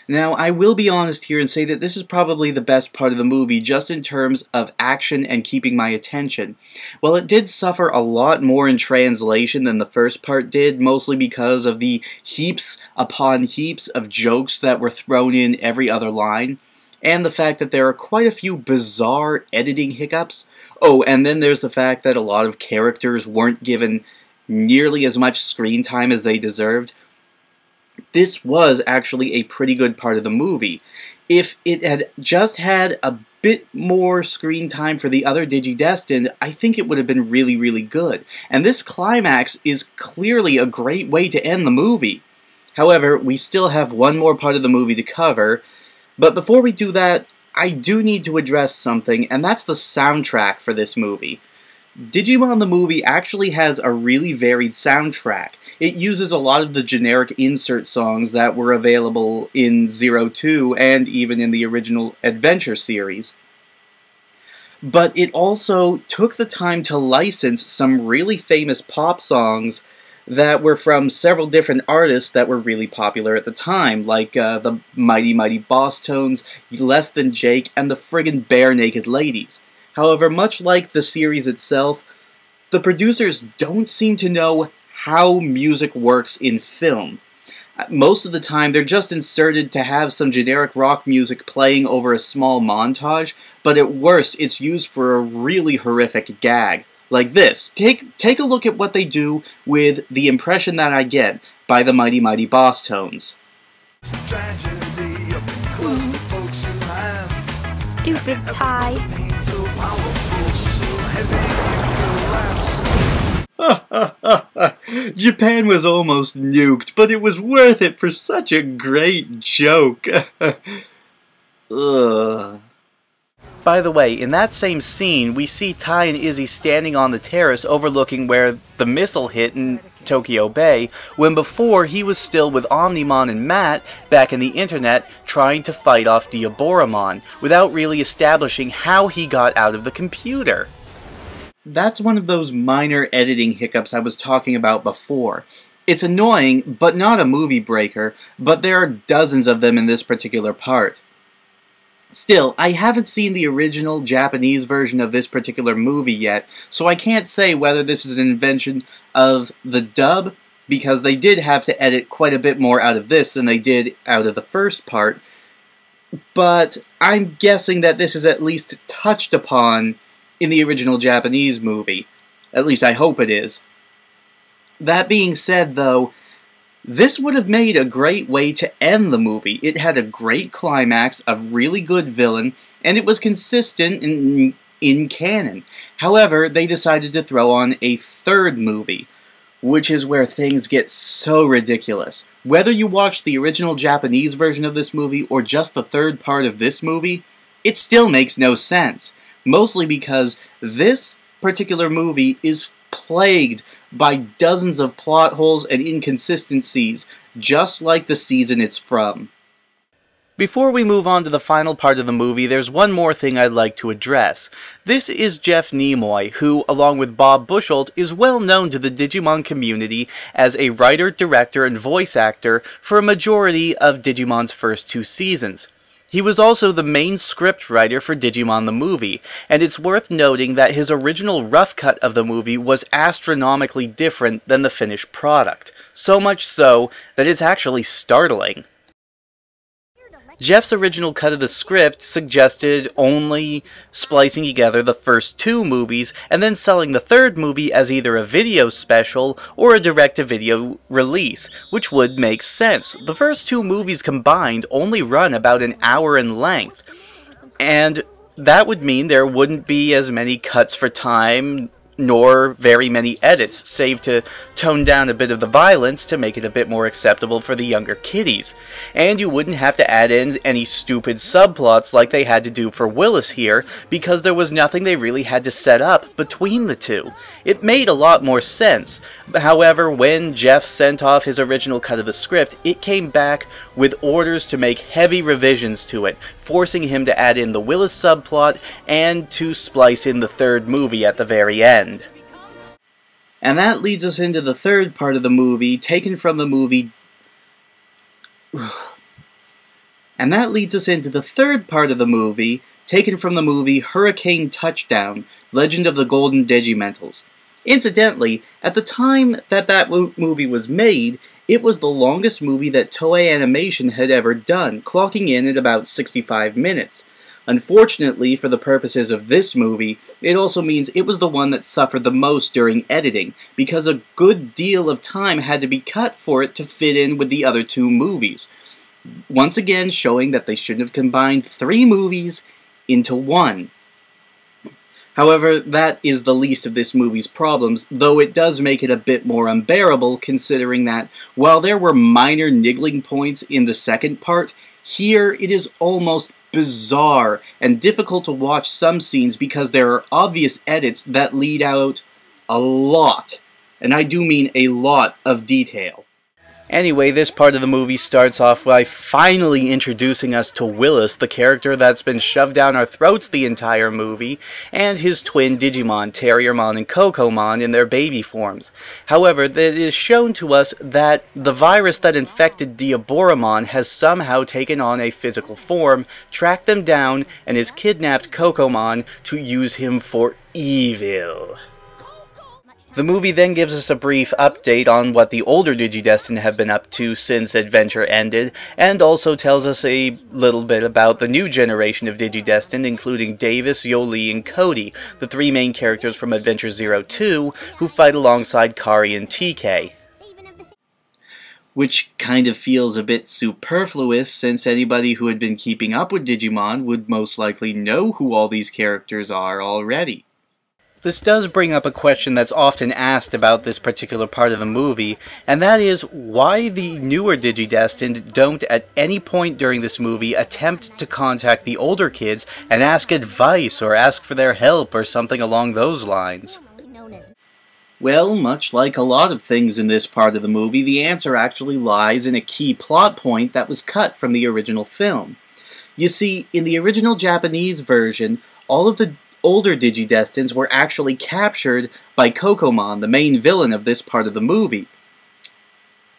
Now, I will be honest here and say that this is probably the best part of the movie, just in terms of action and keeping my attention. While it did suffer a lot more in translation than the first part did, mostly because of the heaps upon heaps of jokes that were thrown in every other line, and the fact that there are quite a few bizarre editing hiccups. Oh, and then there's the fact that a lot of characters weren't given nearly as much screen time as they deserved. This was actually a pretty good part of the movie. If it had just had a bit more screen time for the other Digidestined, I think it would have been really, really good. And this climax is clearly a great way to end the movie. However, we still have one more part of the movie to cover, but before we do that, I do need to address something, and that's the soundtrack for this movie. Digimon the Movie actually has a really varied soundtrack. It uses a lot of the generic insert songs that were available in 02 and even in the original Adventure series. But it also took the time to license some really famous pop songs that were from several different artists that were really popular at the time, like the Mighty Mighty Boss Tones, Less Than Jake, and the friggin' Bare Naked Ladies. However, much like the series itself, the producers don't seem to know how music works in film. Most of the time, they're just inserted to have some generic rock music playing over a small montage, but at worst, it's used for a really horrific gag. Like this. Take a look at what they do with The Impression That I Get by the Mighty Mighty Boss Tones. Stupid tie. Japan was almost nuked, but it was worth it for such a great joke. Ugh. By the way, in that same scene, we see Tai and Izzy standing on the terrace overlooking where the missile hit in Tokyo Bay, when before he was still with Omnimon and Matt back in the internet trying to fight off Diaboromon, without really establishing how he got out of the computer. That's one of those minor editing hiccups I was talking about before. It's annoying, but not a movie breaker, but there are dozens of them in this particular part. Still, I haven't seen the original Japanese version of this particular movie yet, so I can't say whether this is an invention of the dub, because they did have to edit quite a bit more out of this than they did out of the first part, but I'm guessing that this is at least touched upon in the original Japanese movie. At least I hope it is. That being said, though, this would have made a great way to end the movie. It had a great climax, a really good villain, and it was consistent in canon. However, they decided to throw on a third movie, which is where things get so ridiculous. Whether you watch the original Japanese version of this movie or just the third part of this movie, it still makes no sense. Mostly because this particular movie is plagued by dozens of plot holes and inconsistencies, just like the season it's from. Before we move on to the final part of the movie, there's one more thing I'd like to address. This is Jeff Nimoy, who, along with Bob Buchholz, is well known to the Digimon community as a writer, director, and voice actor for a majority of Digimon's first 2 seasons. He was also the main script writer for Digimon the Movie, and it's worth noting that his original rough cut of the movie was astronomically different than the finished product. So much so that it's actually startling. Jeff's original cut of the script suggested only splicing together the first 2 movies and then selling the third movie as either a video special or a direct-to-video release, which would make sense. The first 2 movies combined only run about an hour in length, and that would mean there wouldn't be as many cuts for time nor very many edits, save to tone down a bit of the violence to make it a bit more acceptable for the younger kiddies. And you wouldn't have to add in any stupid subplots like they had to do for Willis here, because there was nothing they really had to set up between the two. It made a lot more sense. However, when Jeff sent off his original cut of the script, it came back with orders to make heavy revisions to it, forcing him to add in the Willis subplot and to splice in the third movie at the very end. And that leads us into the third part of the movie, taken from the movie And that leads us into the third part of the movie, taken from the movie Hurricane Touchdown, Legend of the Golden Digimentals. Incidentally, at the time that movie was made, it was the longest movie that Toei Animation had ever done, clocking in at about 65 minutes. Unfortunately, for the purposes of this movie, it also means it was the one that suffered the most during editing, because a good deal of time had to be cut for it to fit in with the other two movies. Once again, showing that they shouldn't have combined 3 movies into one. However, that is the least of this movie's problems, though it does make it a bit more unbearable, considering that, while there were minor niggling points in the second part, here it is almost bizarre and difficult to watch some scenes because there are obvious edits that lead out a lot, and I do mean a lot, of detail. Anyway, this part of the movie starts off by finally introducing us to Willis, the character that's been shoved down our throats the entire movie, and his twin Digimon, Terriermon and Cocomon, in their baby forms. However, it is shown to us that the virus that infected Diaboromon has somehow taken on a physical form, tracked them down, and has kidnapped Cocomon to use him for evil. The movie then gives us a brief update on what the older Digidestined have been up to since Adventure ended, and also tells us a little bit about the new generation of Digidestined, including Davis, Yoli, and Cody, the 3 main characters from Adventure 02, who fight alongside Kari and TK. Which kind of feels a bit superfluous, since anybody who had been keeping up with Digimon would most likely know who all these characters are already. This does bring up a question that's often asked about this particular part of the movie, and that is why the newer Digidestined don't at any point during this movie attempt to contact the older kids and ask advice or ask for their help or something along those lines. Well, much like a lot of things in this part of the movie, the answer actually lies in a key plot point that was cut from the original film. You see, in the original Japanese version, all of the older Digidestins were actually captured by Cocomon, the main villain of this part of the movie.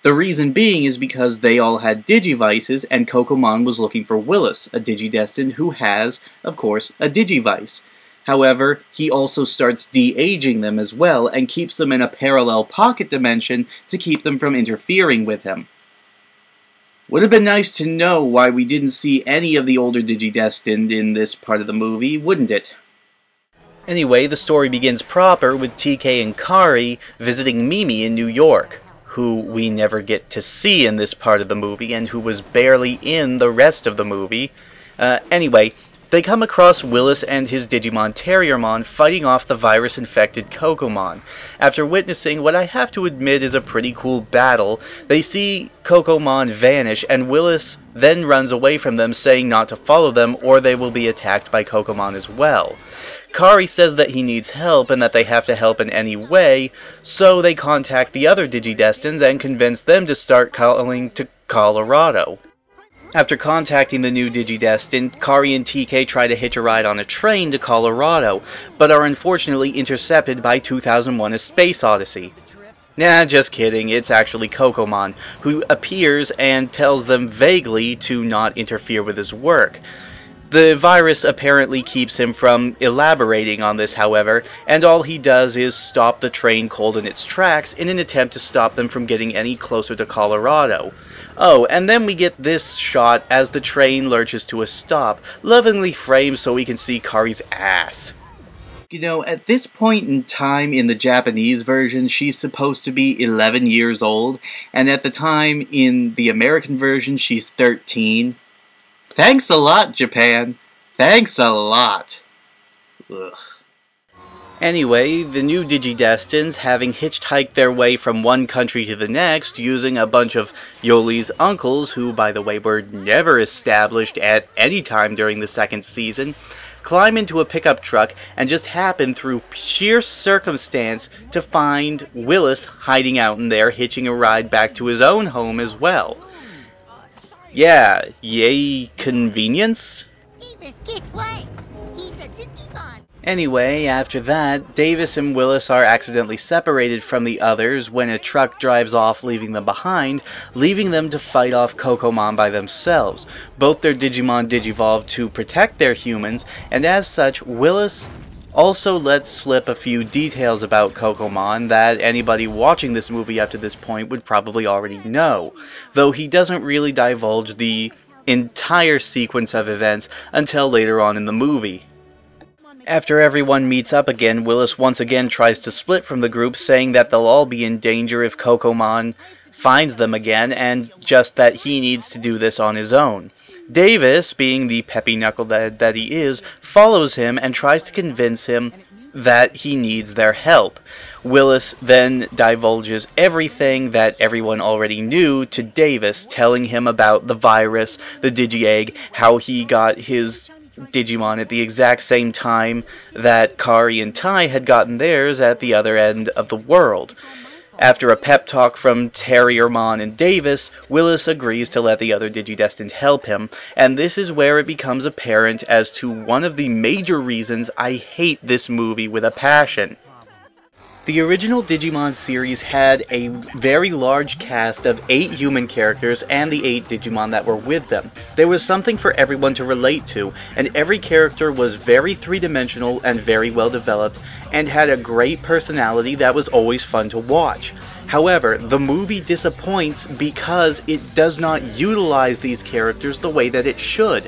The reason being is because they all had Digivices, and Cocomon was looking for Willis, a Digidestined who has, of course, a Digivice. However, he also starts de-aging them as well, and keeps them in a parallel pocket dimension to keep them from interfering with him. Would have been nice to know why we didn't see any of the older Digidestined in this part of the movie, wouldn't it? Anyway, the story begins proper with TK and Kari visiting Mimi in New York, who we never get to see in this part of the movie and who was barely in the rest of the movie. Anyway, they come across Willis and his Digimon Terriermon fighting off the virus-infected Cocomon. After witnessing what I have to admit is a pretty cool battle, they see Cocomon vanish, and Willis then runs away from them, saying not to follow them or they will be attacked by Cocomon as well. Kari says that he needs help and that they have to help in any way, so they contact the other Digidestins and convince them to start calling to Colorado. After contacting the new Digidestined, Kari and TK try to hitch a ride on a train to Colorado, but are unfortunately intercepted by 2001: A Space Odyssey. Nah, just kidding, it's actually Cocomon, who appears and tells them vaguely to not interfere with his work. The virus apparently keeps him from elaborating on this, however, and all he does is stop the train cold in its tracks in an attempt to stop them from getting any closer to Colorado. Oh, and then we get this shot as the train lurches to a stop, lovingly framed so we can see Kari's ass. You know, at this point in time in the Japanese version, she's supposed to be 11 years old, and at the time in the American version, she's 13. Thanks a lot, Japan. Thanks a lot. Ugh. Anyway, the new Digidestins, having hitchhiked their way from one country to the next, using a bunch of Yoli's uncles, who, by the way, were never established at any time during the second season, climb into a pickup truck and just happen through sheer circumstance to find Willis hiding out in there, hitching a ride back to his own home as well. Yeah, yay convenience? Anyway, after that, Davis and Willis are accidentally separated from the others when a truck drives off leaving them behind, leaving them to fight off Kokomon by themselves. Both their Digimon digivolve to protect their humans, and as such, Willis also lets slip a few details about Kokomon that anybody watching this movie up to this point would probably already know, though he doesn't really divulge the entire sequence of events until later on in the movie. After everyone meets up again, Willis once again tries to split from the group, saying that they'll all be in danger if Kokomon finds them again, and just that he needs to do this on his own. Davis, being the peppy knucklehead that he is, follows him and tries to convince him that he needs their help. Willis then divulges everything that everyone already knew to Davis, telling him about the virus, the Digi-Egg, how he got his Digimon at the exact same time that Kari and Tai had gotten theirs at the other end of the world. After a pep talk from Terriermon and Davis, Willis agrees to let the other Digidestined help him, and this is where it becomes apparent as to one of the major reasons I hate this movie with a passion. The original Digimon series had a very large cast of 8 human characters and the 8 Digimon that were with them. There was something for everyone to relate to, and every character was very three-dimensional and very well developed, and had a great personality that was always fun to watch. However, the movie disappoints because it does not utilize these characters the way that it should.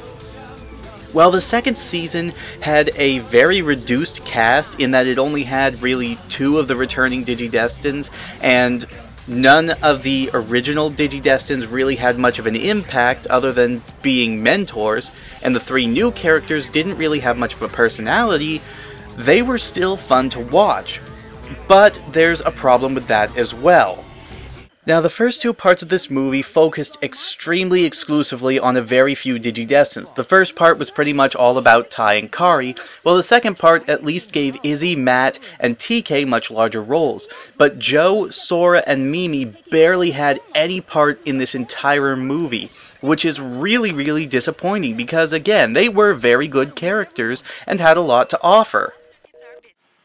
While the second season had a very reduced cast in that it only had really 2 of the returning Digidestins, and none of the original Digidestins really had much of an impact other than being mentors, and the 3 new characters didn't really have much of a personality, they were still fun to watch. But there's a problem with that as well. Now, the first 2 parts of this movie focused extremely exclusively on a very few Digidestins. The first part was pretty much all about Tai and Kari, while the second part at least gave Izzy, Matt, and TK much larger roles. But Joe, Sora, and Mimi barely had any part in this entire movie, which is really disappointing because, again, they were very good characters and had a lot to offer.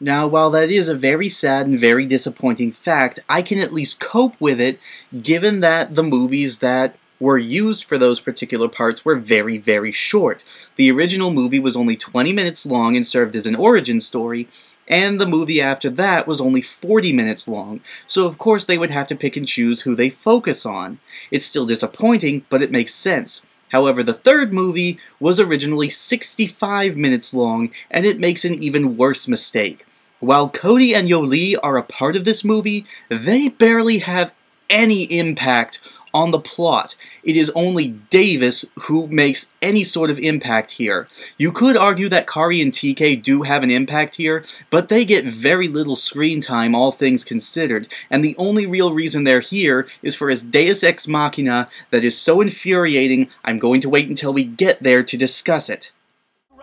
Now, while that is a very sad and very disappointing fact, I can at least cope with it, given that the movies that were used for those particular parts were very short. The original movie was only 20 minutes long and served as an origin story, and the movie after that was only 40 minutes long, so of course they would have to pick and choose who they focus on. It's still disappointing, but it makes sense. However, the third movie was originally 65 minutes long, and it makes an even worse mistake. While Cody and Yoli are a part of this movie, they barely have any impact on the plot. It is only Davis who makes any sort of impact here. You could argue that Kari and TK do have an impact here, but they get very little screen time, all things considered, and the only real reason they're here is for his Deus Ex Machina that is so infuriating, I'm going to wait until we get there to discuss it.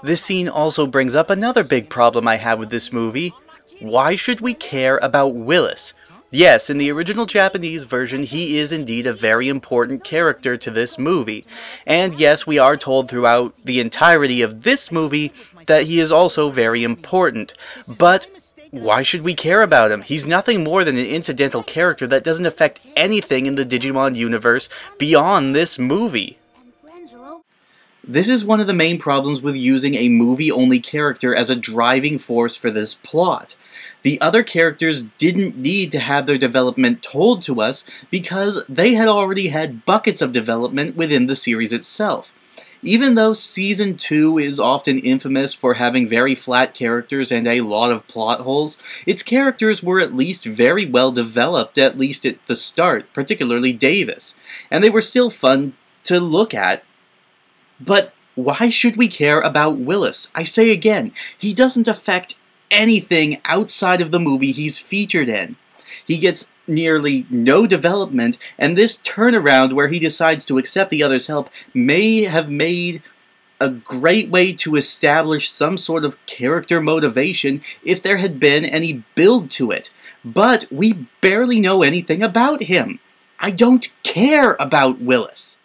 This scene also brings up another big problem I have with this movie. Why should we care about Willis? Yes, in the original Japanese version, he is indeed a very important character to this movie. And yes, we are told throughout the entirety of this movie that he is also very important. But why should we care about him? He's nothing more than an incidental character that doesn't affect anything in the Digimon universe beyond this movie. This is one of the main problems with using a movie-only character as a driving force for this plot. The other characters didn't need to have their development told to us because they had already had buckets of development within the series itself. Even though Season 2 is often infamous for having very flat characters and a lot of plot holes, its characters were at least very well developed, at least at the start, particularly Davis, and they were still fun to look at. But why should we care about Willis? I say again, he doesn't affect anything outside of the movie he's featured in. He gets nearly no development, and this turnaround where he decides to accept the other's help may have made a great way to establish some sort of character motivation if there had been any build to it. But we barely know anything about him. I don't care about Willis.